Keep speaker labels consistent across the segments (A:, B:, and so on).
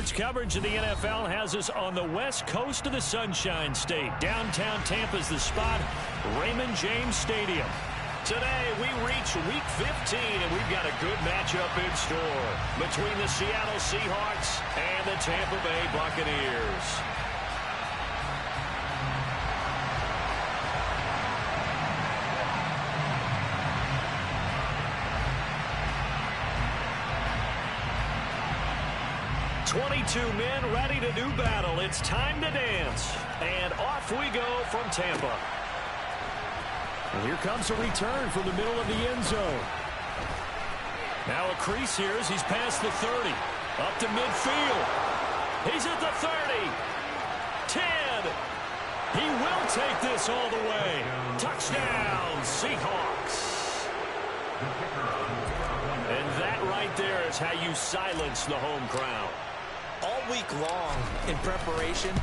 A: Sports coverage of the NFL has us on the west coast of the Sunshine State. Downtown Tampa's the spot, Raymond James Stadium. Today, we reach Week 15, and we've got a good matchup in store between the Seattle Seahawks and the Tampa Bay Buccaneers. "22 men ready to do battle. It's time to dance." And off we go from Tampa. And here comes a return from the middle of the end zone. Now a crease here as he's past the 30. Up to midfield. He's at the 30. 10. He will take this all the way. Touchdown, Seahawks. And that right there is how you silence the home crowd.
B: All week long in preparation,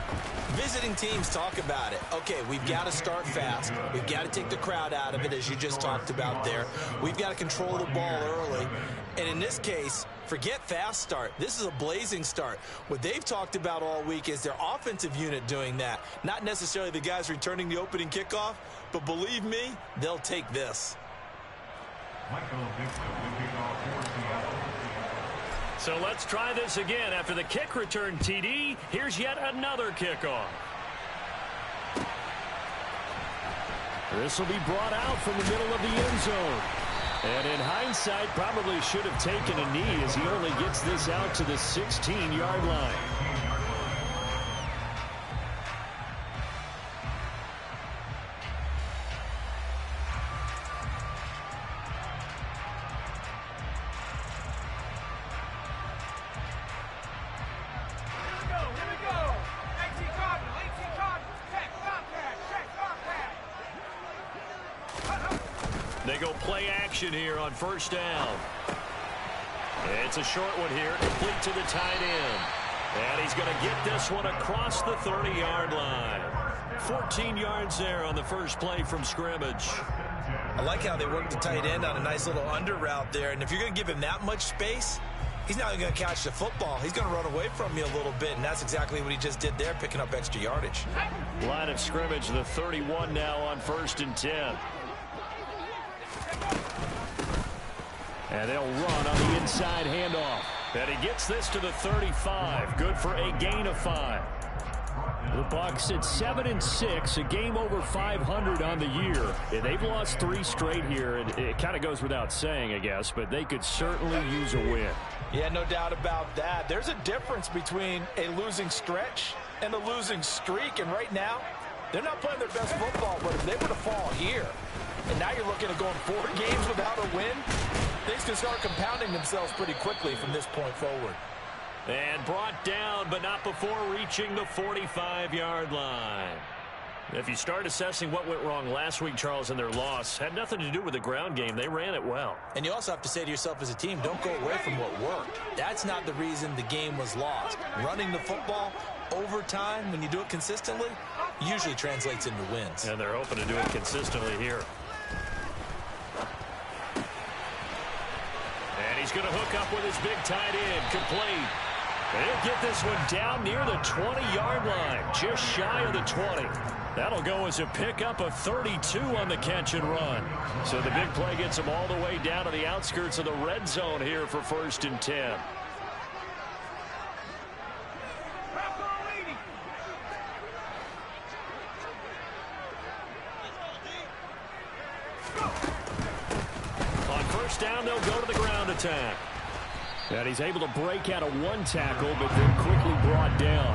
B: visiting teams talk about it. Okay, we've got to start fast. We've got to take the crowd out of it, as you just talked about there. We've got to control the ball early. And in this case, forget fast start. This is a blazing start. What they've talked about all week is their offensive unit doing that. Not necessarily the guys returning the opening kickoff, but believe me, they'll take this.
A: So let's try this again. After the kick return TD, here's yet another kickoff. This will be brought out from the middle of the end zone. And in hindsight, probably should have taken a knee as he only gets this out to the 16-yard line. They go play action here on first down. It's a short one here, complete to the tight end. And he's going to get this one across the 30-yard line. 14 yards there on the first play from scrimmage.
B: I like how they work the tight end on a nice little under route there. And if you're going to give him that much space, he's not going to catch the football. He's going to run away from you a little bit, and that's exactly what he just did there, picking up extra yardage.
A: Line of scrimmage, the 31 now on 1st and 10. And they'll run on the inside handoff. And he gets this to the 35. Good for a gain of 5. The Bucs at 7-6, a game over 500 on the year. And they've lost 3 straight here, and it kind of goes without saying, I guess, but they could certainly use a win.
B: Yeah, no doubt about that. There's a difference between a losing stretch and a losing streak, and right now, they're not playing their best football, but if they were to fall here, and now you're looking at going 4 games without a win, things can start compounding themselves pretty quickly from this point forward.
A: And brought down, but not before reaching the 45-yard line. If you start assessing what went wrong last week, Charles, in their loss, had nothing to do with the ground game. They ran it well.
B: And you also have to say to yourself as a team, don't go away from what worked. That's not the reason the game was lost. Running the football over time, when you do it consistently, usually translates into wins.
A: And they're hoping to do it consistently here. And he's going to hook up with his big tight end, complete. And he'll get this one down near the 20-yard line, just shy of the 20. That'll go as a pickup of 32 on the catch and run. So the big play gets him all the way down to the outskirts of the red zone here for 1st and 10. On first down, they'll go to the ground attack. And he's able to break out of 1 tackle, but then quickly brought down.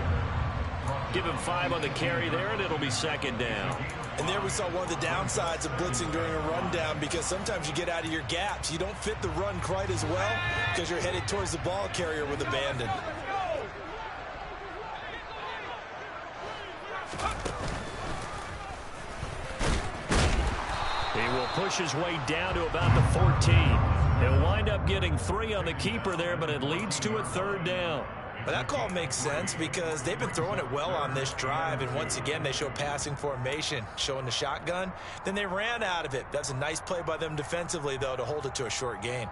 A: Give him 5 on the carry there, and it'll be 2nd down.
B: And there we saw one of the downsides of blitzing during a rundown, because sometimes you get out of your gaps. You don't fit the run quite as well because you're headed towards the ball carrier with abandon.
A: He will push his way down to about the 14. He'll wind up getting 3 on the keeper there, but it leads to a 3rd down.
B: But that call makes sense because they've been throwing it well on this drive, and once again they show passing formation, showing the shotgun. Then they ran out of it. That's a nice play by them defensively, though, to hold it to a short gain.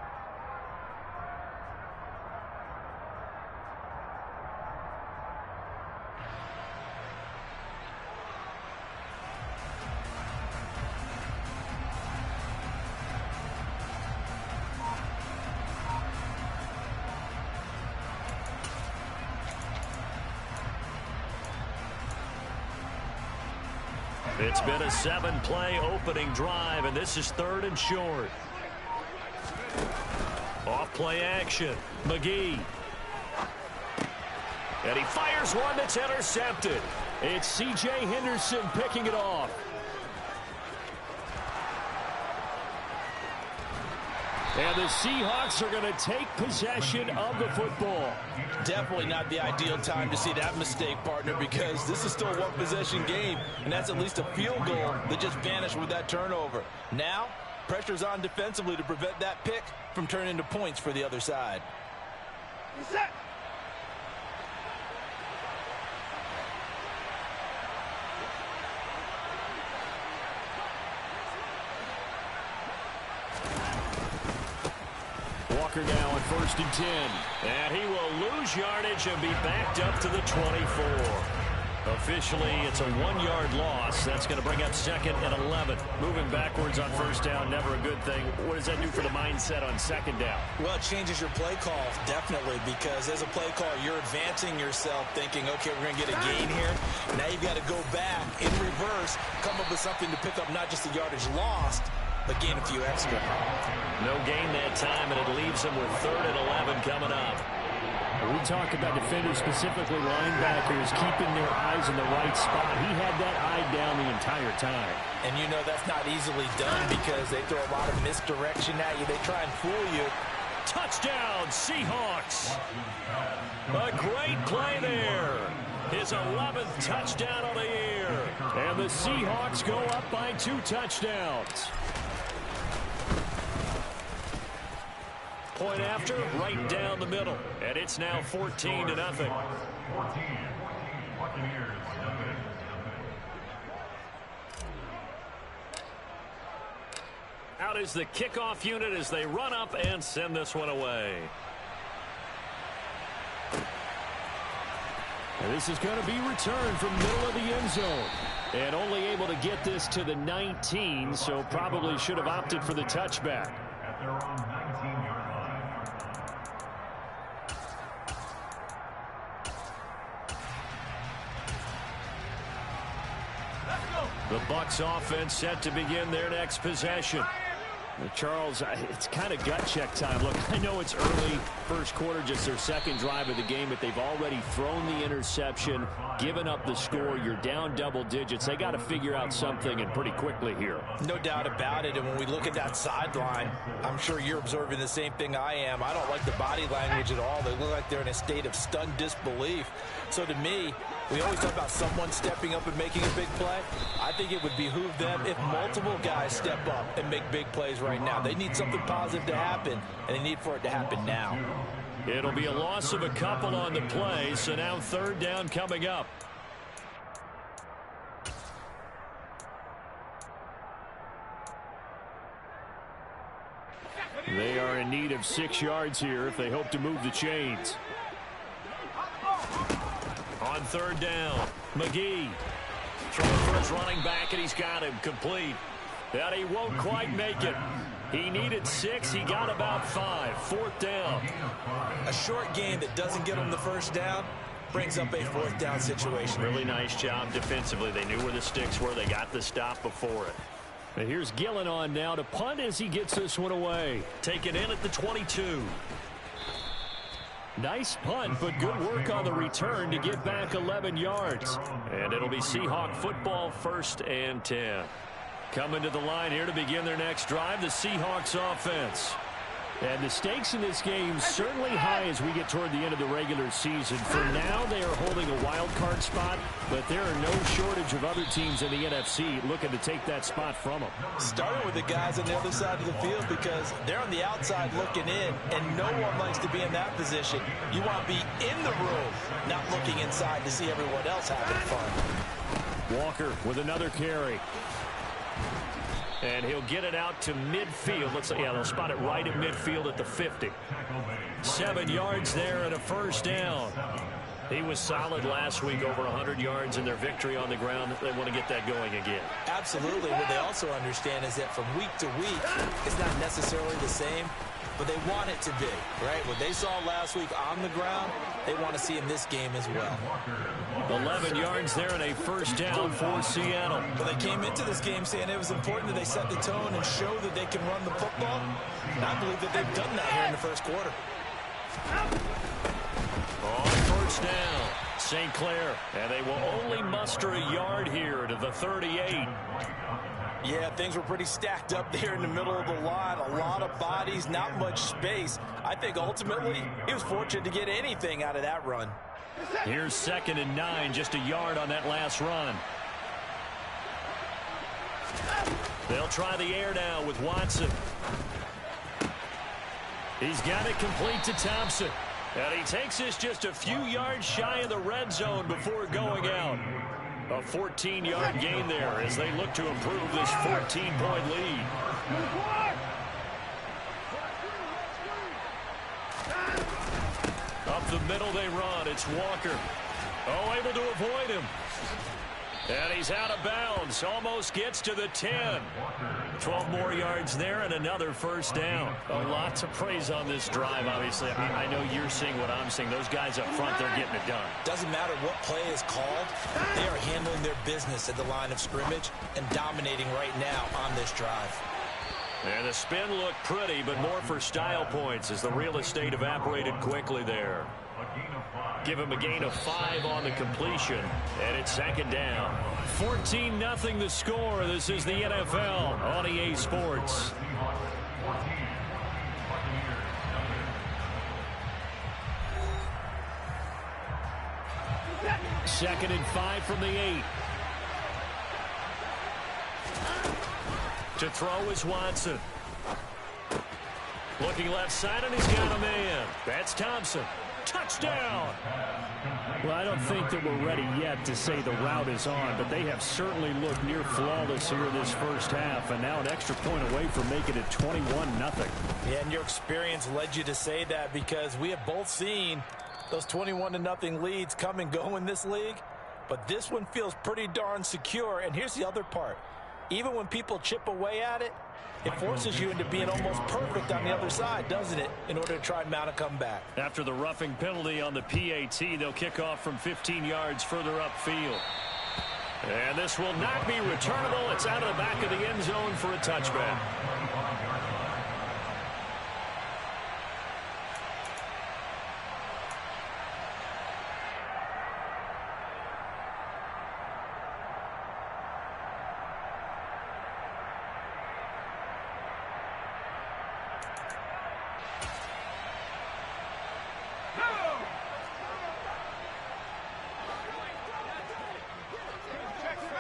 A: It's been a 7-play opening drive, and this is 3rd and short. Off-play action. McGee. And he fires one that's intercepted. It's C.J. Henderson picking it off. And the Seahawks are going to take possession of the football.
B: Definitely not the ideal time to see that mistake, partner, because this is still a one-possession game, and that's at least a field goal that just vanished with that turnover. Now, pressure's on defensively to prevent that pick from turning into points for the other side. Set.
A: Walker now on 1st and 10. And he will lose yardage and be backed up to the 24. Officially, it's a 1-yard loss. That's going to bring up 2nd and 11. Moving backwards on 1st down, never a good thing. What does that do for the mindset on 2nd down?
B: Well, it changes your play call, definitely, because as a play call, you're advancing yourself thinking, okay, we're going to get a gain here. Now you've got to go back in reverse, come up with something to pick up not just the yardage lost, but gain a few extra.
A: No gain that time, and it leaves him with 3rd and 11 coming up.
C: We talk about defenders, specifically linebackers, keeping their eyes in the right spot. He had that eye down the entire time.
B: And you know that's not easily done because they throw a lot of misdirection at you. They try and fool you.
A: Touchdown, Seahawks. A great play there. His 11th touchdown of the year. And the Seahawks go up by 2 touchdowns. Point after, right down the middle. And it's now 14-0. Out is the kickoff unit as they run up and send this one away.
C: And this is going to be returned from the middle of the end zone.
A: And only able to get this to the 19, so probably should have opted for the touchback.
D: At their own 19-yard line.
A: The Bucs offense set to begin their next possession.
C: Charles, it's kind of gut check time. Look, I know it's early, first quarter, just their 2nd drive of the game, but they've already thrown the interception, given up the score. You're down double digits. They got to figure out something, and pretty quickly here.
B: No doubt about it, and when we look at that sideline, I'm sure you're observing the same thing I am. I don't like the body language at all. They look like they're in a state of stunned disbelief. So to me, we always talk about someone stepping up and making a big play. I think it would behoove them if multiple guys step up and make big plays right now. They need something positive to happen, and they need for it to happen now.
A: It'll be a loss of a couple on the play, so now 3rd down coming up.
C: They are in need of 6 yards here if they hope to move the chains.
A: On 3rd down, McGee throwing for his running back, and he's got him complete. And he won't quite make it. He needed 6. He got about 5. 4th down.
B: A short gain that doesn't get him the 1st down brings up a 4th down situation.
A: Really nice job defensively. They knew where the sticks were. They got the stop before it.
C: And here's Gillen on now to punt as he gets this one away.
A: Taken in at the 22.
C: Nice punt, but good work on the return to get back 11 yards.
A: And it'll be Seahawk football, 1st and 10. Coming to the line here to begin their next drive, the Seahawks offense.
C: And the stakes in this game certainly high as we get toward the end of the regular season. For now, they are holding a wild card spot, but there are no shortage of other teams in the NFC looking to take that spot from them.
B: Starting with the guys on the other side of the field because they're on the outside looking in, and no one likes to be in that position. You want to be in the room, not looking inside to see everyone else having fun.
C: Walker with another carry.
A: And he'll get it out to midfield. Looks like, yeah, they'll spot it right at midfield at the 50. 7 yards there and a 1st down.
C: He was solid last week, over 100 yards in their victory on the ground. They want to get that going again.
B: Absolutely. What they also understand is that from week to week, it's not necessarily the same, but they want it to be, right? What they saw last week on the ground, they want to see in this game as well.
C: 11 yards there and a first down for Seattle.
B: Well, they came into this game saying it was important that they set the tone and show that they can run the football. And I believe that they've done that here in the first quarter.
C: On first down, St. Clair, and they will only muster a yard here to the 38.
B: Yeah, things were pretty stacked up there in the middle of the line. A lot of bodies, not much space. I think ultimately he was fortunate to get anything out of that run.
C: Here's 2nd and 9, just a yard on that last run. They'll try the air now with Watson. He's got it complete to Thompson. And he takes this just a few yards shy of the red zone before going out. A 14-yard gain there as they look to improve this 14-point lead. Up the middle they run. It's Walker. Oh, able to avoid him. And he's out of bounds. Almost gets to the 10. 12 more yards there and another first down. A lot to praise on this drive, obviously. I know you're seeing what I'm seeing. Those guys up front, they're getting it done.
B: Doesn't matter what play is called. They are handling their business at the line of scrimmage and dominating right now on this drive.
C: And the spin looked pretty, but more for style points as the real estate evaporated quickly there. Give him a gain of 5 on the completion, and it's 2nd down. 14-0 the score. This is the NFL on EA Sports. Second and 5 from the 8. To throw is Watson. Looking left side, and he's got a man. That's Thompson. Touchdown! Well, I don't think that we're ready yet to say the route is on, but they have certainly looked near flawless here in this first half, and now an extra point away from making it 21-0.
B: Yeah, and your experience led you to say that because we have both seen those 21-0 leads come and go in this league, but this one feels pretty darn secure. And here's the other part. Even when people chip away at it, it forces you into being almost perfect on the other side, doesn't it, in order to try and mount a comeback.
C: After the roughing penalty on the PAT, they'll kick off from 15 yards further upfield. And this will not be returnable. It's out of the back of the end zone for a touchback.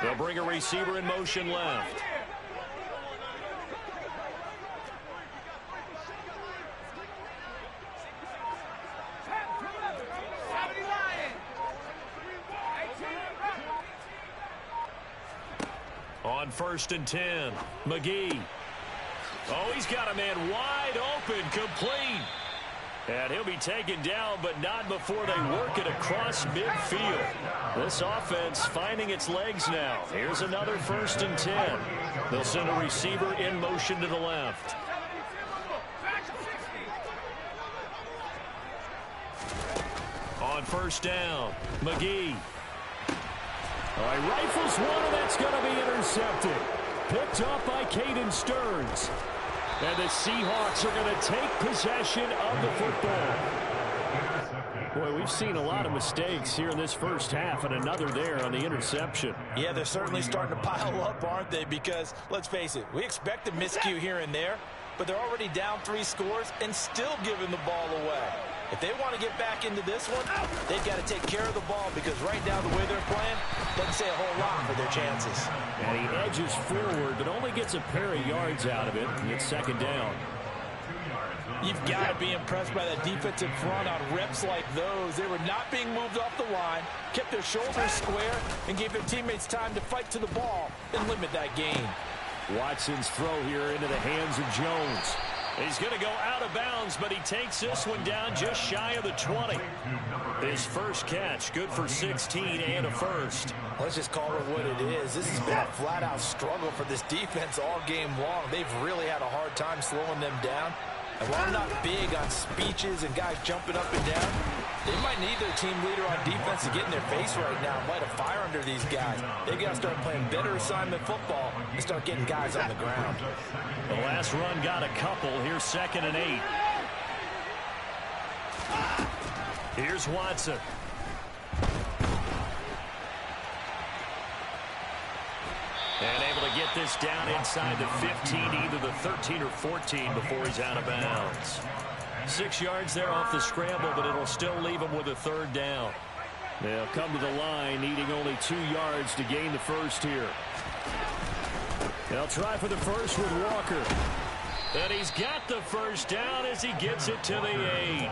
C: They'll bring a receiver in motion left. On 1st and 10, McGee. Oh, he's got a man wide open, complete. And he'll be taken down, but not before they work it across midfield. This offense finding its legs now. Here's another 1st and 10. They'll send a receiver in motion to the left. On 1st down, McGee. All right, rifles one, and that's going to be intercepted. Picked up by Caden Stearns. And the Seahawks are going to take possession of the football. Boy, we've seen a lot of mistakes here in this first half, and another there on the interception.
B: Yeah, they're certainly starting to pile up, aren't they? Because, let's face it, we expect a miscue here and there, but they're already down 3 scores and still giving the ball away. If they want to get back into this one, they've got to take care of the ball because right now the way they're playing doesn't say a whole lot for their chances.
C: And he edges forward but only gets a pair of yards out of it. And it's 2nd down.
B: You've got to be impressed by that defensive front on reps like those. They were not being moved off the line, kept their shoulders square, and gave their teammates time to fight to the ball and limit that gain.
C: Watson's throw here into the hands of Jones.
A: He's going to go out of bounds, but he takes this one down just shy of the 20. His first catch, good for 16 and a first.
B: Let's just call it what it is. This has been a flat-out struggle for this defense all game long. They've really had a hard time slowing them down. And while I'm not big on speeches and guys jumping up and down, they might need their team leader on defense to get in their face right now and light a fire under these guys. They've got to start playing better assignment football and start getting guys on the ground.
A: The last run got a couple. Here's 2nd and 8. Here's Watson. And able to get this down inside the 15, either the 13 or 14 before he's out of bounds. 6 yards there off the scramble, but it'll still leave him with a 3rd down. They'll come to the line, needing only 2 yards to gain the first here. They'll try for the first with Walker. And he's got the first down as he gets it to the 8.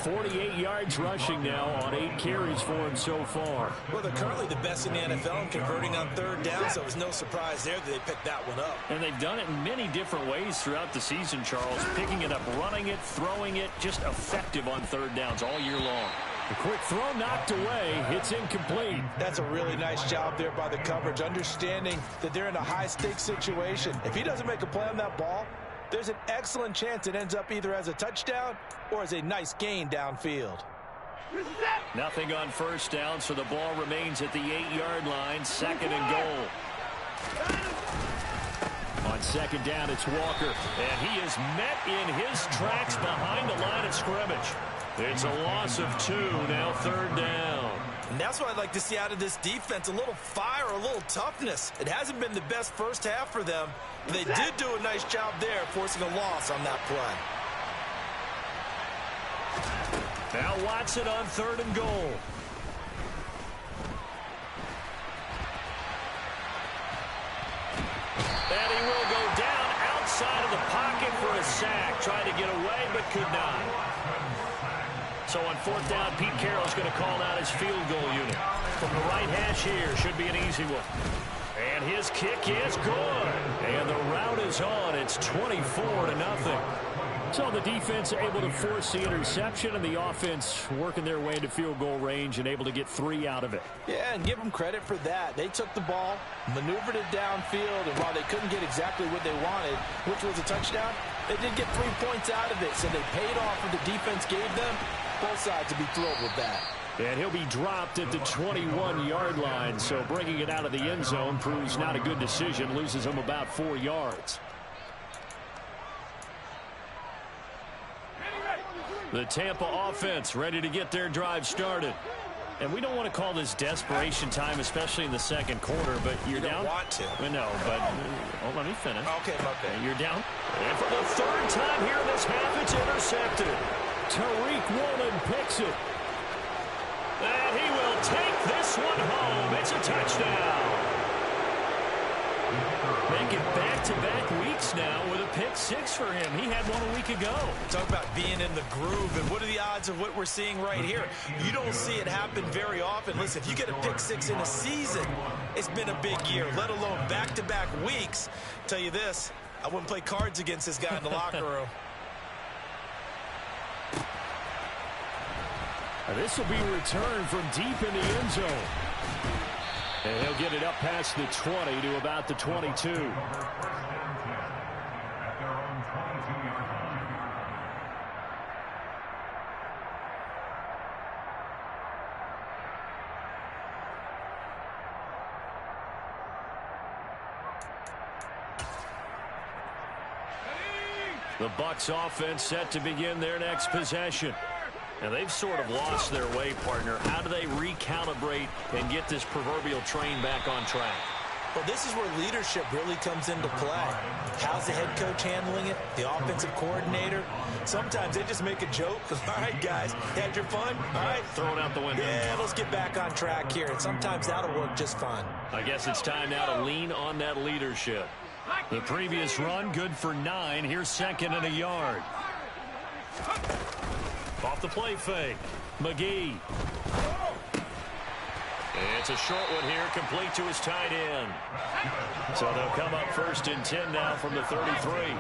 A: 48 yards rushing now on 8 carries for him so far.
B: Well, they're currently the best in the NFL in converting on 3rd down, so it was no surprise there that they picked that one up.
A: And they've done it in many different ways throughout the season, Charles. Picking it up, running it, throwing it, just effective on 3rd downs all year long. The quick throw knocked away. It's incomplete.
B: That's a really nice job there by the coverage, understanding that they're in a high-stakes situation. If he doesn't make a play on that ball, there's an excellent chance it ends up either as a touchdown or as a nice gain downfield.
A: Nothing on first down, so the ball remains at the 8-yard line, 2nd and goal. On 2nd down, it's Walker, and he is met in his tracks behind the line of scrimmage. It's a loss of 2, now 3rd down.
B: And that's what I'd like to see out of this defense, a little fire, a little toughness. It hasn't been the best first half for them, but they did do a nice job there, forcing a loss on that play.
A: Now Watson on 3rd and goal. And he will go down outside of the pocket for a sack. Tried to get away, but could not. So on 4th down, Pete Carroll's going to call out his field goal unit. From the right hash here, should be an easy one. And his kick is good. And the route is on. It's 24-0. So the defense able to force the interception, and the offense working their way into field goal range and able to get 3 out of it.
B: Yeah, and give them credit for that. They took the ball, maneuvered it downfield, and while they couldn't get exactly what they wanted, which was a touchdown, they did get 3 points out of it, so they paid off what the defense gave them. Both sides will be thrilled with that.
A: And he'll be dropped at the 21-yard line, so bringing it out of the end zone proves not a good decision, loses him about 4 yards. The Tampa offense ready to get their drive started. And we don't want to call this desperation time, especially in the 2nd quarter, but you're down.
B: You don't want to.
A: No, but let me finish.
B: Okay, my bad.
A: You're down. And for the 3rd time here in this half, it's intercepted. Tariq Woolen picks it. And he will take this one home. It's a touchdown. Making back-to-back weeks now with a pick 6 for him. He had one a week ago.
B: Talk about being in the groove, and what are the odds of what we're seeing right here? You don't see it happen very often. Listen, if you get a pick 6 in a season, it's been a big year, let alone back-to-back weeks. Tell you this, I wouldn't play cards against this guy in the locker room.
A: This will be returned from deep in the end zone. And he'll get it up past the 20 to about the 22. The Bucs offense set to begin their next possession. And they've sort of lost their way, partner. How do they recalibrate and get this proverbial train back on track?
B: Well, this is where leadership really comes into play. How's the head coach handling it? The offensive coordinator? Sometimes they just make a joke. All right, guys, had your fun? All right.
A: Throw it out the window.
B: Yeah, let's get back on track here. And sometimes that'll work just fine.
A: I guess it's time now to lean on that leadership. The previous run, good for 9. Here's 2nd and a yard. Off the play fake. McGee. It's a short one here, complete to his tight end. So they'll come up 1st and 10 now from the 33.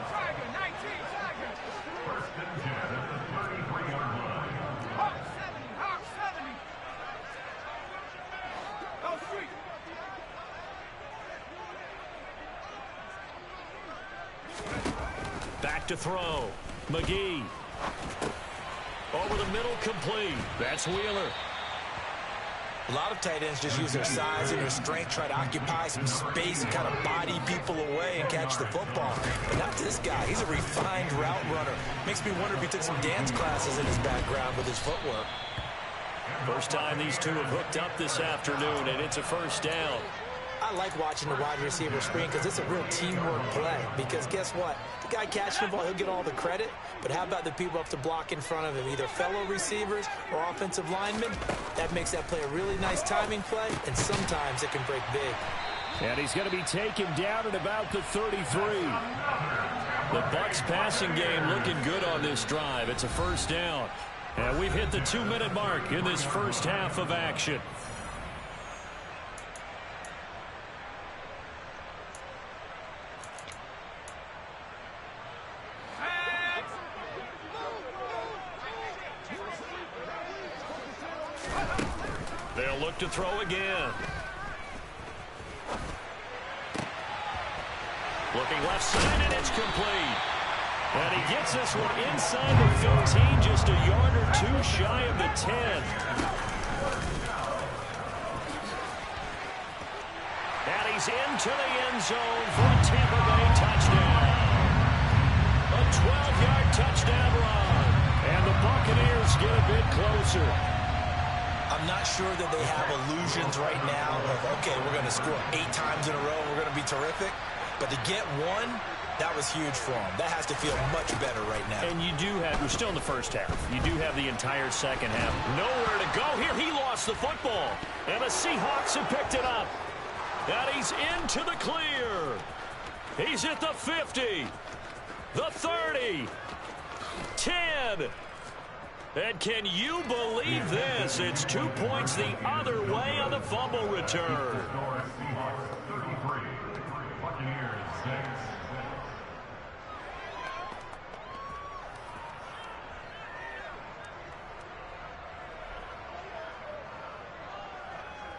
A: Back to throw. McGee. Over the middle, complete. That's Wheeler.
B: A lot of tight ends just use their size and their strength, try to occupy some space and kind of body people away and catch the football. But not this guy. He's a refined route runner. Makes me wonder if he took some dance classes in his background with his footwork.
A: First time these two have hooked up this afternoon, and it's a first down.
B: I like watching the wide receiver screen because it's a real teamwork play. Because guess what? The guy catching the ball, he'll get all the credit. But how about the people up to block in front of him, either fellow receivers or offensive linemen? That makes that play a really nice timing play, and sometimes it can break big.
A: And he's going to be taken down at about the 33. The Bucs passing game looking good on this drive. It's a first down. And we've hit the 2-minute mark in this first half of action. They'll look to throw again. Looking left side, and it's complete. And he gets this one inside the 15, just a yard or two shy of the 10. And he's into the end zone for a Tampa Bay touchdown. A 12-yard touchdown run. And the Buccaneers get a bit closer.
B: I'm not sure that they have illusions right now of, okay, we're going to score 8 times in a row, we're going to be terrific. But to get one, that was huge for them. That has to feel much better right now.
A: And you do have, we're still in the first half. You do have the entire second half. Nowhere to go here. He lost the football. And the Seahawks have picked it up. And he's into the clear. He's at the 50. The 30. 10. And can you believe this? It's 2 points the other way on the fumble return.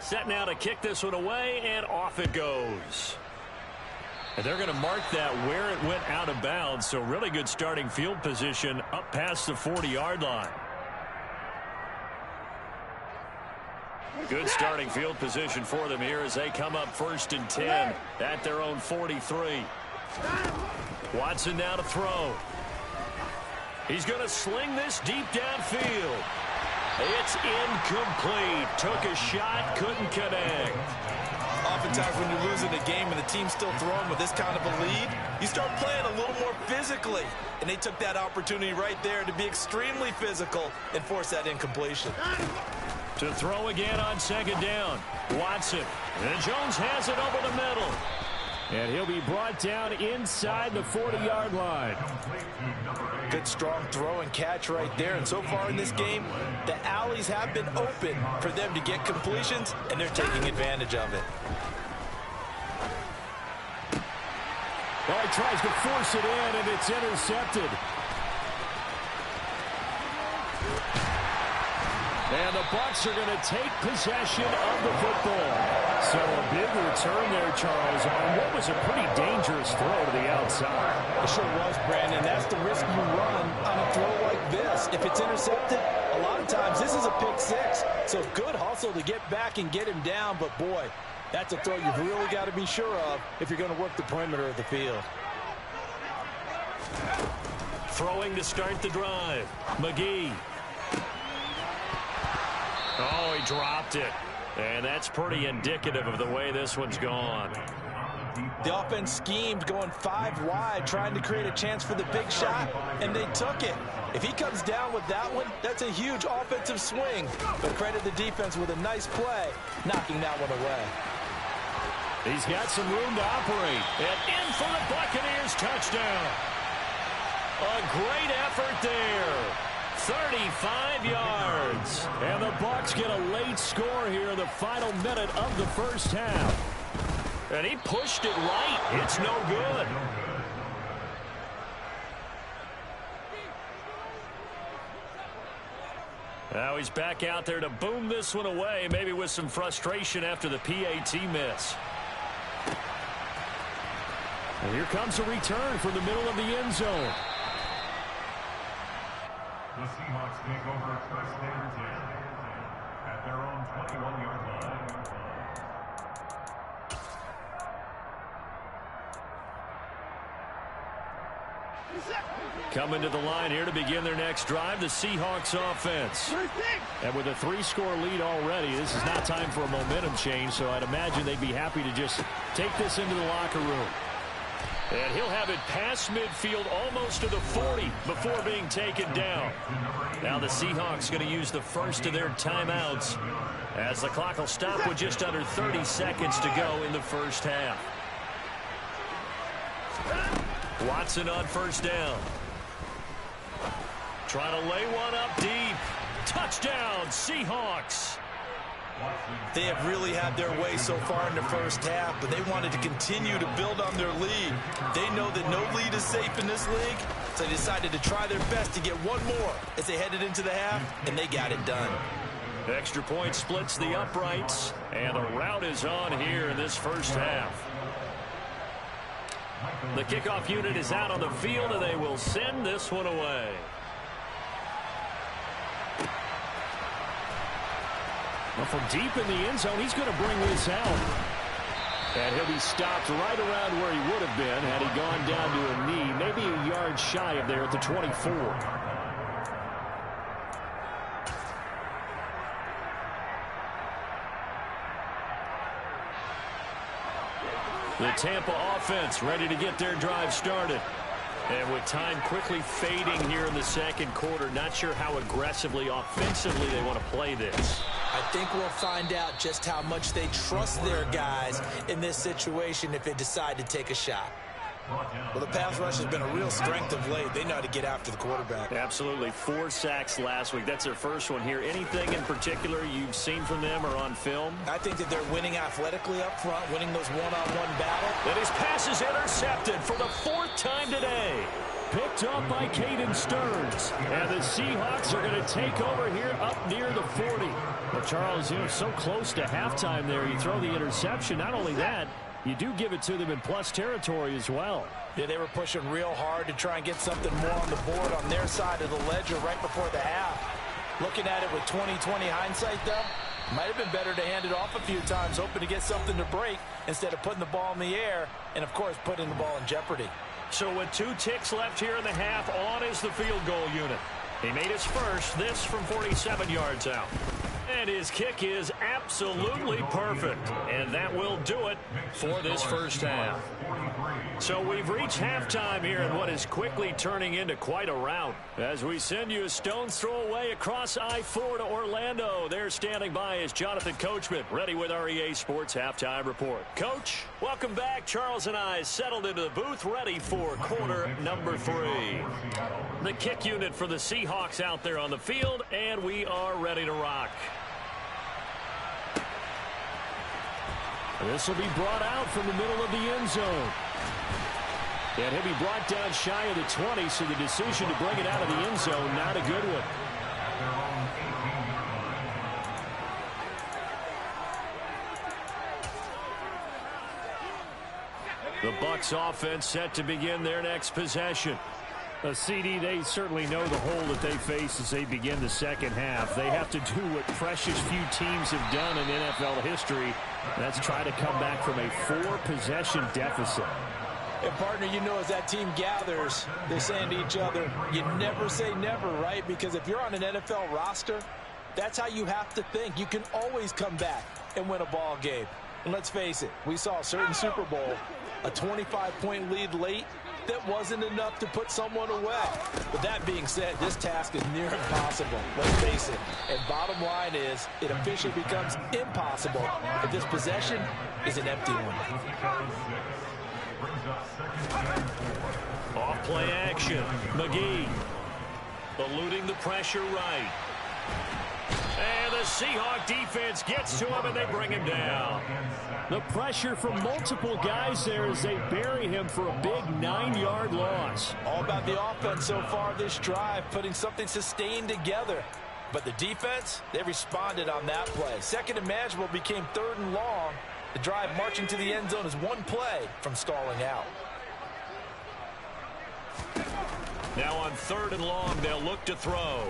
A: Set now to kick this one away, and off it goes. And they're going to mark that where it went out of bounds, so really good starting field position up past the 40-yard line. Good starting field position for them here as they come up 1st and 10 at their own 43. Watson now to throw. He's going to sling this deep downfield. It's incomplete. Took a shot, couldn't connect.
B: Oftentimes when you're losing a game and the team's still throwing with this kind of a lead, you start playing a little more physically. And they took that opportunity right there to be extremely physical and force that incompletion.
A: To throw again on 2nd down. Watson. And Jones has it over the middle. And he'll be brought down inside the 40-yard line.
B: Good strong throw and catch right there. And so far in this game, the alleys have been open for them to get completions, and they're taking advantage of it.
A: Well, he tries to force it in, and it's intercepted. And the Bucs are going to take possession of the football. So a big return there, Charles, on what was a pretty dangerous throw to the outside.
B: It sure was, Brandon. That's the risk you run on a throw like this. If it's intercepted, a lot of times this is a pick 6. So good hustle to get back and get him down. But, boy, that's a throw you've really got to be sure of if you're going to work the perimeter of the field.
A: Throwing to start the drive. McGee. Oh, he dropped it. And that's pretty indicative of the way this one's gone.
B: The offense schemed going 5 wide, trying to create a chance for the big shot, and they took it. If he comes down with that one, that's a huge offensive swing. But credit the defense with a nice play, knocking that one away.
A: He's got some room to operate. And in for the Buccaneers touchdown. A great effort there. 35 yards. And the Bucs get a late score here in the final minute of the first half. And he pushed it right. It's no good. Now he's back out there to boom this one away, maybe with some frustration after the PAT miss. And here comes a return from the middle of the end zone.
D: The Seahawks take over first and 10 at their own 21-yard line.
A: Coming to the line here to begin their next drive, the Seahawks offense. And with a 3-score lead already, this is not time for a momentum change, so I'd imagine they'd be happy to just take this into the locker room. And he'll have it past midfield almost to the 40 before being taken down. Now the Seahawks going to use the first of their timeouts as the clock will stop with just under 30 seconds to go in the first half. Watson on first down. Trying to lay one up deep. Touchdown, Seahawks.
B: They have really had their way so far in the first half, but they wanted to continue to build on their lead. They know that no lead is safe in this league, so they decided to try their best to get one more as they headed into the half, and they got it done.
A: Extra point splits the uprights, and the route is on here in this first half. The kickoff unit is out on the field, and they will send this one away. Well, from deep in the end zone, he's going to bring this out. And he'll be stopped right around where he would have been had he gone down to a knee, maybe a yard shy of there at the 24. The Tampa offense ready to get their drive started. And with time quickly fading here in the second quarter, not sure how aggressively, offensively they want to play this.
B: I think we'll find out just how much they trust their guys in this situation if they decide to take a shot. Well, the pass rush has been a real strength of late. They know how to get after the quarterback.
A: Absolutely. 4 sacks last week. That's their first one here. Anything in particular you've seen from them or on film?
B: I think that they're winning athletically up front, winning those one-on-one battles.
A: And his pass is intercepted for the 4th time today. Picked up by Caden Stearns. And the Seahawks are going to take over here up near the 40. Well, Charles, you know, so close to halftime there. You throw the interception. Not only that, you do give it to them in plus territory as well.
B: Yeah, they were pushing real hard to try and get something more on the board on their side of the ledger right before the half. Looking at it with 20/20 hindsight, though, might have been better to hand it off a few times, hoping to get something to break instead of putting the ball in the air and, of course, putting the ball in jeopardy.
A: So with 2 ticks left here in the half, on is the field goal unit. He made his first, this from 47 yards out. And his kick is absolutely perfect. And that will do it for this first half. So we've reached halftime here in what is quickly turning into quite a rout. As we send you a stone's throw away across I-4 to Orlando. There standing by is Jonathan Coachman, ready with our EA Sports Halftime Report. Coach, welcome back. Charles and I settled into the booth, ready for quarter number 3. The kick unit for the Seahawks out there on the field, and we are ready to rock. This will be brought out from the middle of the end zone. And he'll be brought down shy of the 20, so the decision to bring it out of the end zone, not a good one. The Bucs offense set to begin their next possession. CD, they certainly know the hole that they face as they begin the second half. They have to do what precious few teams have done in NFL history. That's try to come back from a 4-possession deficit.
B: And, partner, you know, as that team gathers, they're saying to each other, you never say never, right? Because if you're on an NFL roster, that's how you have to think. You can always come back and win a ball game. And let's face it, we saw a certain Super Bowl, a 25-point lead late, that wasn't enough to put someone away. But that being said, this task is near impossible, let's face it. And bottom line is, it officially becomes impossible if this possession is an empty one.
A: Off play action. McGee eluding the pressure right. And the Seahawk defense gets to him, and they bring him down. The pressure from multiple guys there as they bury him for a big 9-yard loss.
B: All about the offense so far this drive, putting something sustained together. But the defense, they responded on that play. Second and manageable became 3rd and long. The drive marching to the end zone is one play from stalling out.
A: Now on 3rd and long, they'll look to throw.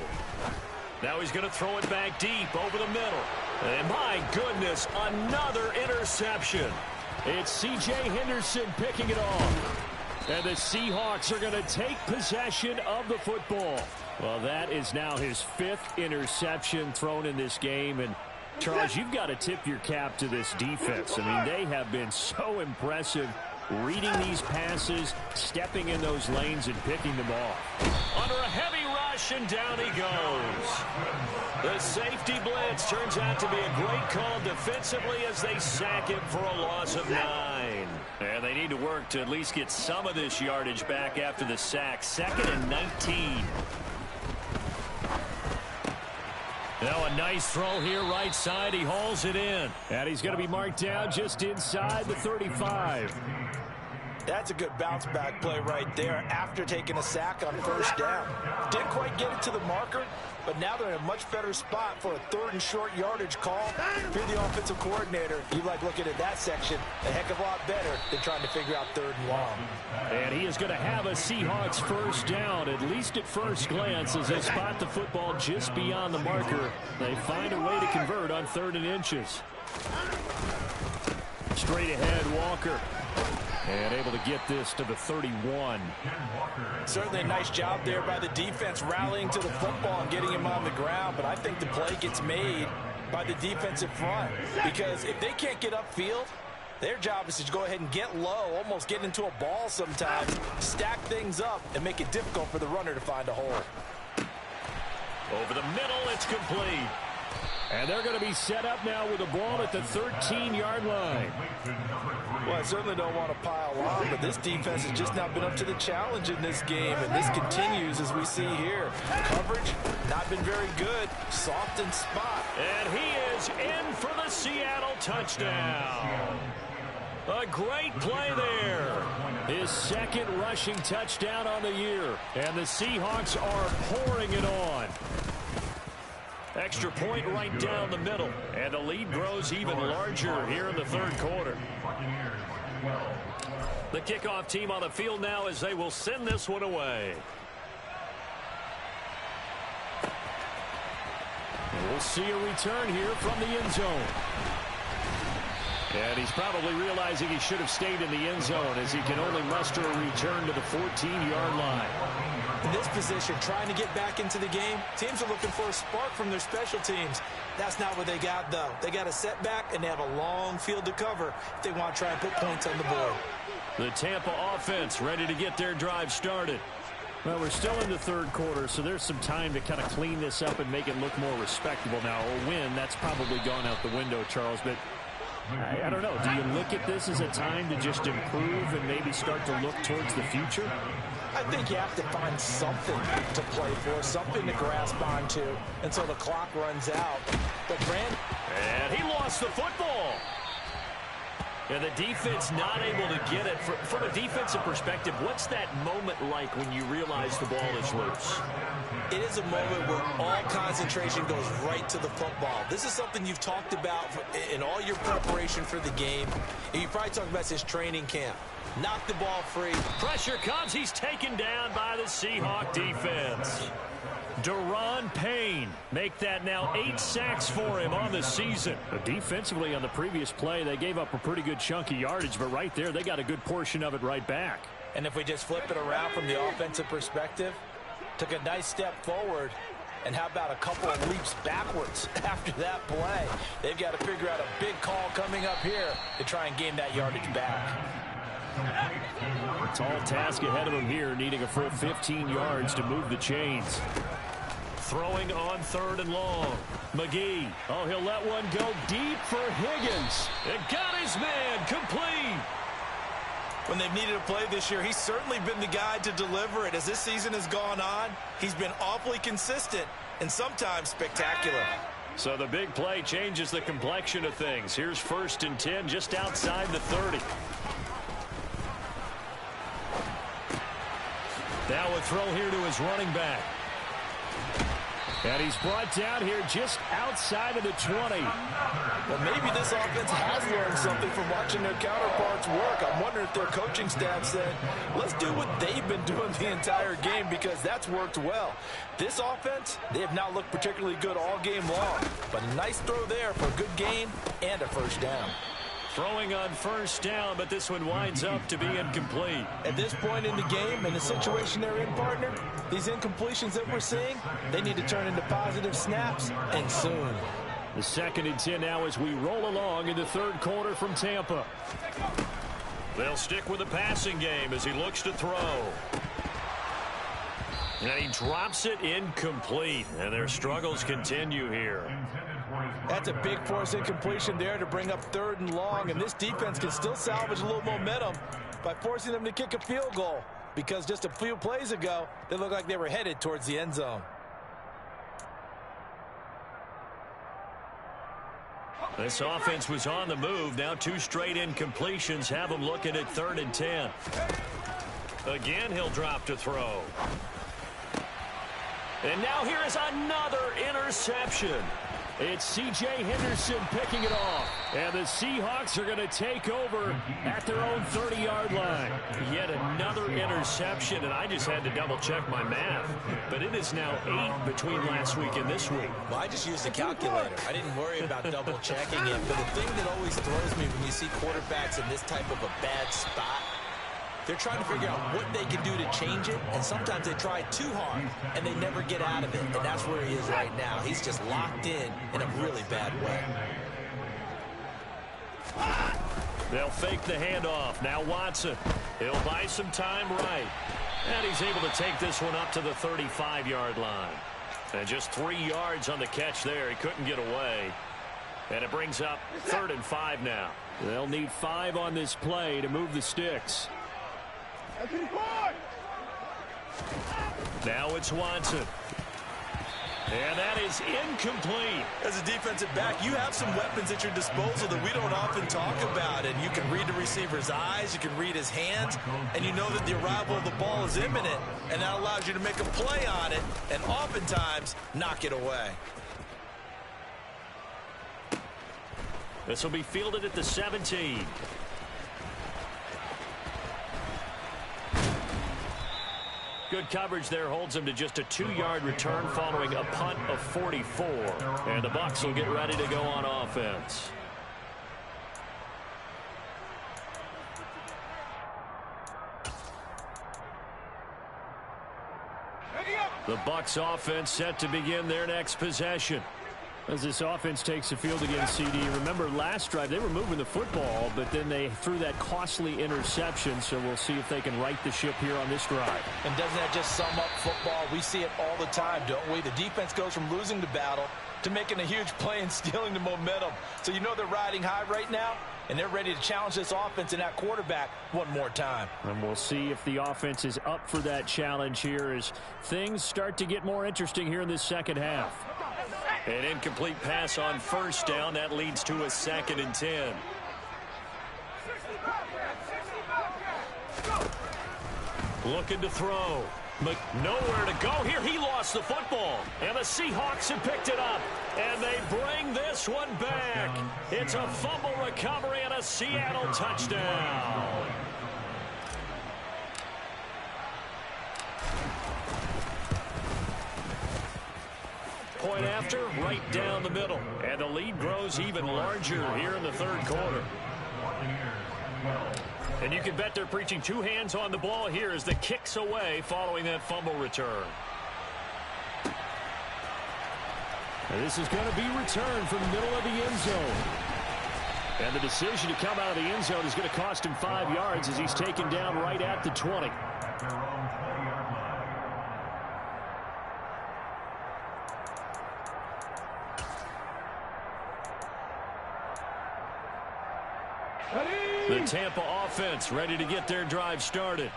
A: Now he's going to throw it back deep over the middle. And my goodness, another interception. It's C.J. Henderson picking it off. And the Seahawks are going to take possession of the football. Well, that is now his 5th interception thrown in this game. And, Charles, you've got to tip your cap to this defense. I mean, they have been so impressive reading these passes, stepping in those lanes, and picking them off. Under a heavy rush, and down he goes. The safety blitz turns out to be a great call defensively as they sack him for a loss of 9. And they need to work to at least get some of this yardage back after the sack. 2nd and 19. Now a nice throw here right side. He hauls it in. And he's going to be marked down just inside the 35.
B: That's a good bounce back play right there after taking a sack on 1st down. Didn't quite get it to the marker, but now they're in a much better spot for a 3rd and short yardage call. If you're the offensive coordinator, you like looking at that section a heck of a lot better than trying to figure out 3rd and long.
A: And he is going to have a Seahawks 1st down, at least at first glance, as they spot the football just beyond the marker. They find a way to convert on 3rd and inches. Straight ahead, Walker. And able to get this to the 31.
B: Certainly a nice job there by the defense rallying to the football and getting him on the ground. But I think the play gets made by the defensive front. Because if they can't get upfield, their job is to go ahead and get low, almost get into a ball sometimes, stack things up, and make it difficult for the runner to find a hole.
A: Over the middle, it's complete. And they're going to be set up now with the ball at the 13-yard line.
B: Well, I certainly don't want to pile on, but this defense has just not been up to the challenge in this game, and this continues as we see here. Coverage, not been very good, soft in spot.
A: And he is in for the Seattle touchdown. A great play there. His 2nd rushing touchdown on the year, and the Seahawks are pouring it on. Extra point right down the middle. And the lead grows even larger here in the 3rd quarter. The kickoff team on the field now as they will send this one away. We'll see a return here from the end zone. And he's probably realizing he should have stayed in the end zone as he can only muster a return to the 14-yard line.
B: In this position, trying to get back into the game, teams are looking for a spark from their special teams. That's not what they got, though. They got a setback, and they have a long field to cover if they want to try and put points on the board.
A: The Tampa offense ready to get their drive started. Well, we're still in the 3rd quarter, so there's some time to kind of clean this up and make it look more respectable now. A win, that's probably gone out the window, Charles, but I don't know. Do you look at this as a time to just improve and maybe start to look towards the future?
B: I think you have to find something to play for, something to grasp onto until the clock runs out. But Brand,
A: and he lost the football. And the defense not able to get it. From a defensive perspective, what's that moment like when you realize the ball is loose?
B: It is a moment where all concentration goes right to the football. This is something you've talked about in all your preparation for the game. And you probably talked about this training camp. Knock the ball free.
A: Pressure comes. He's taken down by the Seahawk defense. Daron Payne make that now 8 sacks for him on the season. Defensively on the previous play, they gave up a pretty good chunk of yardage, but right there, they got a good portion of it right back.
B: And if we just flip it around from the offensive perspective, took a nice step forward, and how about a couple of leaps backwards after that play? They've got to figure out a big call coming up here to try and gain that yardage back.
A: A tall task ahead of him here, needing a full 15 yards to move the chains. Throwing on 3rd and long. McGee. Oh, he'll let one go deep for Higgins. It got his man complete.
B: When they've needed a play this year, he's certainly been the guy to deliver it. As this season has gone on, he's been awfully consistent and sometimes spectacular.
A: So the big play changes the complexion of things. Here's 1st and 10 just outside the 30. Now a throw here to his running back.
C: And he's brought down here just outside of the 20.
B: Well, maybe this offense has learned something from watching their counterparts work. I'm wondering if their coaching staff said, let's do what they've been doing the entire game, because that's worked well. This offense, they have not looked particularly good all game long. But a nice throw there for a good gain and a first down.
C: Throwing on first down, but this one winds up to be incomplete.
B: At this point in the game, in the situation they're in, partner, these incompletions that we're seeing, they need to turn into positive snaps, and soon.
C: The 2nd and 10 now as we roll along in the third quarter from Tampa. They'll stick with the passing game as he looks to throw. And he drops it incomplete, and their struggles continue here.
B: That's a big force incompletion there to bring up 3rd and long, and this defense can still salvage a little momentum by forcing them to kick a field goal, because just a few plays ago, they looked like they were headed towards the end zone.
C: This offense was on the move. Now 2 straight incompletions have them looking at 3rd and 10. Again, he'll drop to throw. And now here is another interception. It's C.J. Henderson picking it off. And the Seahawks are going to take over at their own 30-yard line. Yet another interception, and I just had to double-check my math. But it is now 8 between last week and this week.
B: Well, I just used a calculator. I didn't worry about double-checking it. But the thing that always throws me when you see quarterbacks in this type of a bad spot, they're trying to figure out what they can do to change it, and sometimes they try too hard, and they never get out of it, and that's where he is right now. He's just locked in a really bad way.
C: They'll fake the handoff. Now Watson. He'll buy some time right. And he's able to take this one up to the 35-yard line. And just 3 yards on the catch there. He couldn't get away. And it brings up 3rd and 5 now. They'll need 5 on this play to move the sticks. Now it's Watson. And that is incomplete.
B: As a defensive back, you have some weapons at your disposal that we don't often talk about. And you can read the receiver's eyes, you can read his hands, and you know that the arrival of the ball is imminent. And that allows you to make a play on it and oftentimes knock it away.
C: This will be fielded at the 17. Good coverage there holds him to just a 2-yard return following a punt of 44. And the Bucs will get ready to go on offense. The Bucs offense set to begin their next possession. As this offense takes the field against CD, remember last drive they were moving the football, but then they threw that costly interception, so we'll see if they can right the ship here on this drive.
B: And doesn't that just sum up football? We see it all the time, don't we? The defense goes from losing the battle to making a huge play and stealing the momentum. So you know they're riding high right now, and they're ready to challenge this offense and that quarterback one more time.
C: And we'll see if the offense is up for that challenge here as things start to get more interesting here in this second half. An incomplete pass on first down. That leads to a 2nd and 10. Looking to throw. But nowhere to go here. He lost the football. And the Seahawks have picked it up. And they bring this one back. It's a fumble recovery and a Seattle touchdown. Point after, right down the middle. And the lead grows even larger here in the third quarter. And you can bet they're preaching 2 hands on the ball here as the kick's away following that fumble return. And this is going to be returned from the middle of the end zone. And the decision to come out of the end zone is going to cost him 5 yards as he's taken down right at the 20. The Tampa offense ready to get their drive started.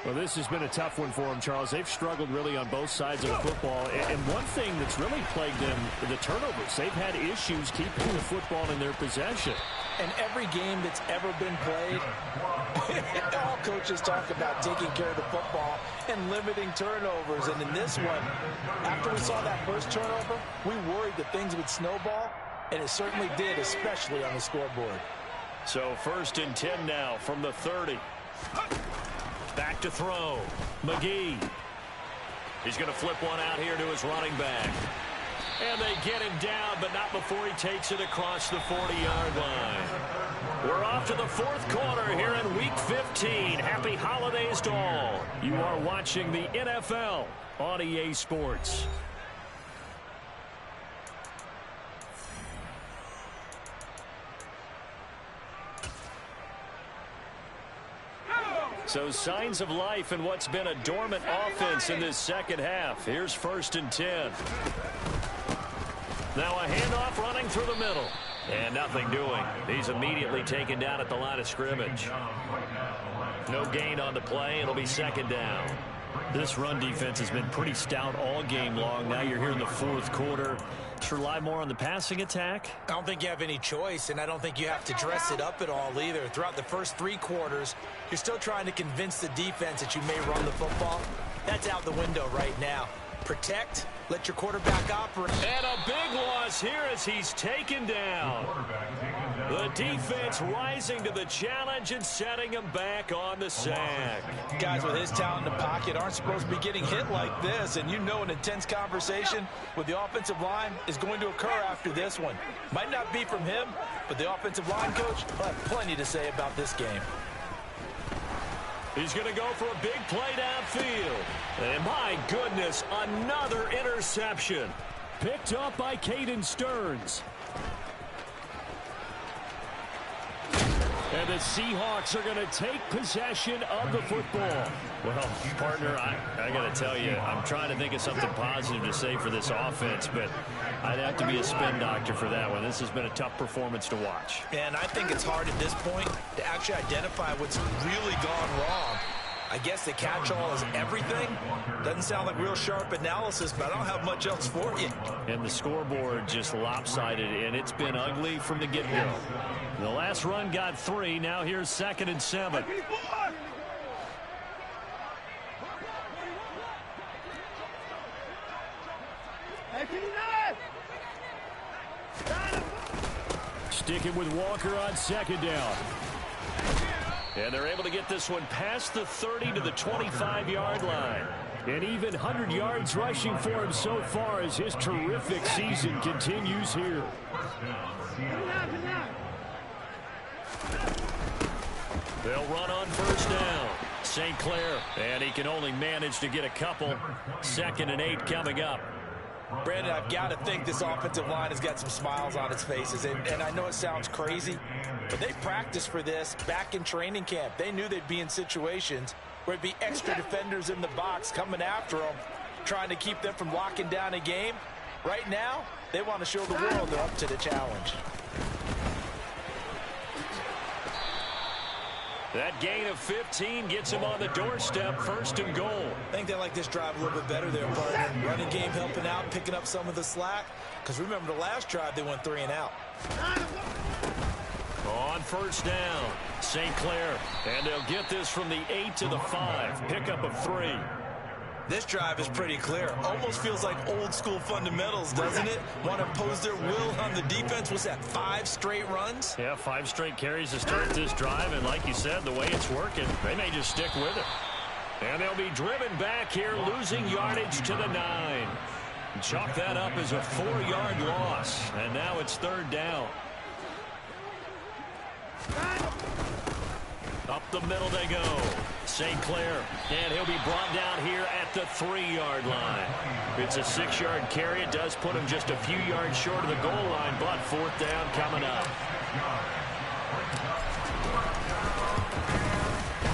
C: Well, this has been a tough one for them, Charles. They've struggled really on both sides of the football. And one thing that's really plagued them, the turnovers. They've had issues keeping the football in their possession.
B: And every game that's ever been played, all coaches talk about taking care of the football and limiting turnovers. And in this one, after we saw that first turnover, we worried that things would snowball, and it certainly did, especially on the scoreboard.
A: So 1st and 10 now from the 30. Back to throw. McGee. He's going to flip one out here to his running back. And they get him down, but not before he takes it across the 40-yard line. We're off to the 4th quarter here in Week 15. Happy holidays to all. You are watching the NFL on EA Sports. So signs of life in what's been a dormant offense in this second half. Here's 1st and 10. Now a handoff running through the middle. And nothing doing. He's immediately taken down at the line of scrimmage. No gain on the play. It'll be 2nd down. This run defense has been pretty stout all game long. Now you're here in the 4th quarter. To rely more on the passing attack?
B: I don't think you have any choice, and I don't think you have to dress it up at all either. Throughout the first 3 quarters, you're still trying to convince the defense that you may run the football. That's out the window right now. Protect, let your quarterback operate.
A: And a big loss here as he's taken down. The defense rising to the challenge and setting him back on the sack.
B: Guys with his talent in the pocket aren't supposed to be getting hit like this, and you know an intense conversation with the offensive line is going to occur after this one. Might not be from him, but the offensive line coach will have plenty to say about this game.
A: He's going to go for a big play downfield. And my goodness, another interception. Picked up by Caden Stearns. And the Seahawks are going to take possession of the football. Well, partner, I got to tell you, I'm trying to think of something positive to say for this offense, but I'd have to be a spin doctor for that one. This has been a tough performance to watch.
B: And I think it's hard at this point to actually identify what's really gone wrong. I guess the catch-all is everything. Doesn't sound like real sharp analysis, but I don't have much else for you.
A: And the scoreboard just lopsided, and it's been ugly from the get-go. The last run got 3. Now here's 2nd and 7. Sticking with Walker on 2nd down. And they're able to get this one past the 30 to the 25-yard line. And even 100 yards rushing for him so far as his terrific season continues here. They'll run on 1st down. St. Clair, and he can only manage to get a couple. 2nd and 8 coming up.
B: Brandon, I've got to think this offensive line has got some smiles on its faces. And I know it sounds crazy, but they practiced for this back in training camp. They knew they'd be in situations where it'd be extra defenders in the box coming after them, trying to keep them from locking down a game. Right now, they want to show the world they're up to the challenge.
A: That gain of 15 gets him on the doorstep, 1st and goal.
B: I think they like this drive a little bit better there, partner. Running game helping out, picking up some of the slack. Because remember the last drive, they went 3 and out.
A: On 1st down, St. Clair. And they'll get this from the 8 to the 5. Pickup of 3.
B: This drive is pretty clear. Almost feels like old school fundamentals, doesn't it? Want to impose their will on the defense. What's that, 5 straight runs?
A: Yeah, 5 straight carries to start this drive. And like you said, the way it's working, they may just stick with it. And they'll be driven back here, losing yardage to the 9. Chalk that up as a 4-yard loss. And now it's 3rd down. Up the middle they go. St. Clair, and he'll be brought down here at the 3-yard line. It's a 6-yard carry. It does put him just a few yards short of the goal line, but 4th down coming up.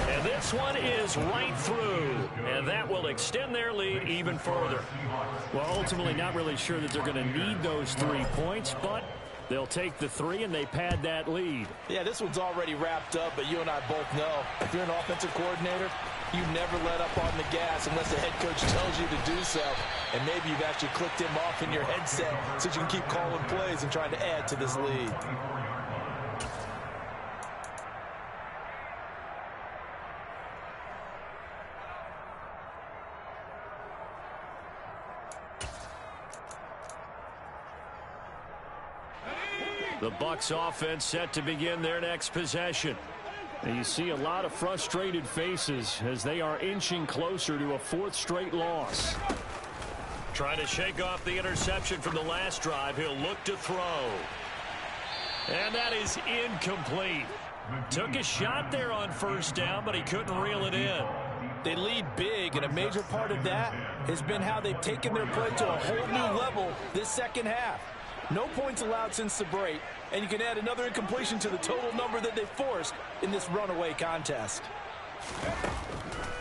A: And this one is right through, and that will extend their lead even further. Well, ultimately not really sure that they're going to need those 3 points, but they'll take the 3 and they pad that lead.
B: Yeah, this one's already wrapped up, but you and I both know if you're an offensive coordinator, you never let up on the gas unless the head coach tells you to do so. And maybe you've actually clicked him off in your headset so you can keep calling plays and trying to add to this lead.
C: The Bucs offense set to begin their next possession.
A: And you see a lot of frustrated faces as they are inching closer to a fourth straight loss.
C: Trying to shake off the interception from the last drive. He'll look to throw. And that is incomplete. Took a shot there on first down, but he couldn't reel it in.
B: They lead big, and a major part of that has been how they've taken their play to a whole new level this second half. No points allowed since the break, and you can add another incompletion to the total number that they forced in this runaway contest.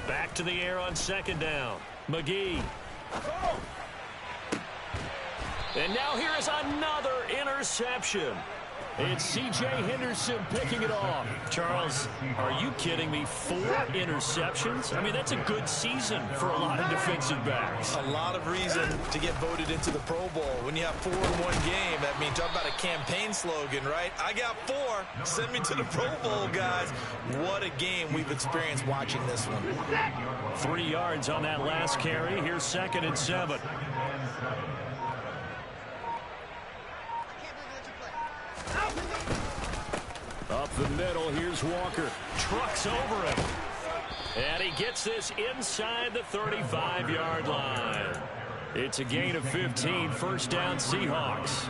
C: Back to the air on second down. McGee. And now here is another interception. It's C.J. Henderson picking it off. Charles, are you kidding me? 4 interceptions? I mean, that's a good season for a lot of defensive backs.
B: A lot of reason to get voted into the Pro Bowl. When you have 4 in one game, that means talk about a campaign slogan, right? I got 4. Send me to the Pro Bowl, guys. What a game we've experienced watching this one.
C: 3 yards on that last carry. Here's 2nd and 7. Up the middle, here's Walker. Trucks over him. And he gets this inside the 35-yard line. It's a gain of 15, first down Seahawks.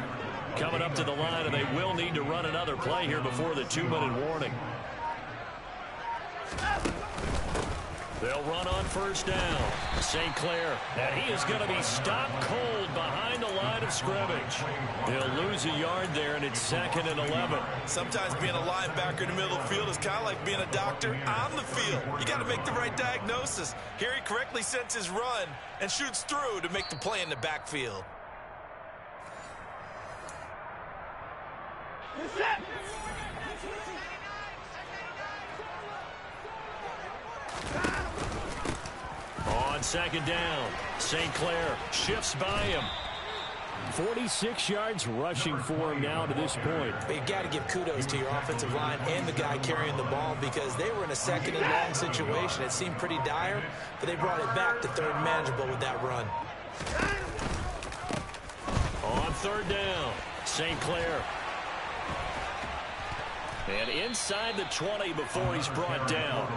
C: Coming up to the line, and they will need to run another play here before the 2-minute warning. They'll run on first down. St. Clair, and he is going to be stopped cold behind the line of scrimmage. They'll lose a yard there, and it's 2nd and 11.
B: Sometimes being a linebacker in the middle of the field is kind of like being a doctor on the field. You got to make the right diagnosis. Here he correctly sets his run and shoots through to make the play in the backfield.
C: On second down, St. Clair shifts by him. 46 yards rushing for him now to this point.
B: But you got to give kudos to your offensive line and the guy carrying the ball, because they were in a 2nd and long situation. It seemed pretty dire, but they brought it back to 3rd and manageable with that run.
C: On 3rd down, St. Clair. And inside the 20 before he's brought down.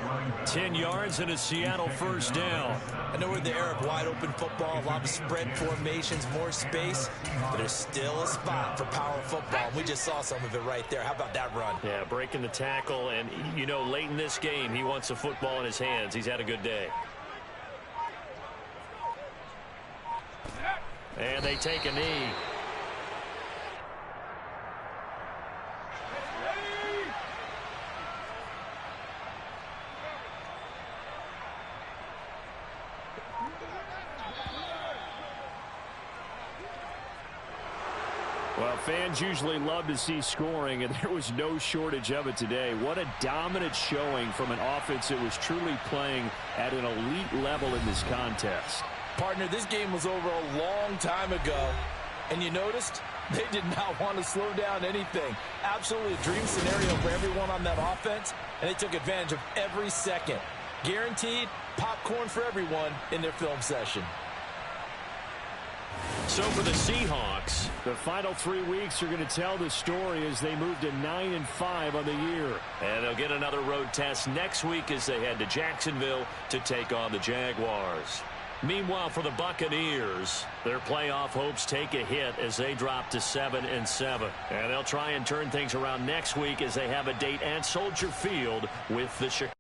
C: 10 yards and a Seattle first down.
B: I know we're in the era of wide-open football, a lot of spread formations, more space, but there's still a spot for power football. We just saw some of it right there. How about that run?
C: Yeah, breaking the tackle, and, you know, late in this game, he wants the football in his hands. He's had a good day. And they take a knee. Well, fans usually love to see scoring, and there was no shortage of it today. What a dominant showing from an offense that was truly playing at an elite level in this contest.
B: Partner, this game was over a long time ago, and you noticed they did not want to slow down anything. Absolutely a dream scenario for everyone on that offense, and they took advantage of every second. Guaranteed popcorn for everyone in their film session.
C: So for the Seahawks,
A: the final 3 weeks are going to tell the story as they move to 9-5 on the year.
C: And they'll get another road test next week as they head to Jacksonville to take on the Jaguars. Meanwhile, for the Buccaneers, their playoff hopes take a hit as they drop to 7-7. And they'll try and turn things around next week as they have a date at Soldier Field with the Chicago.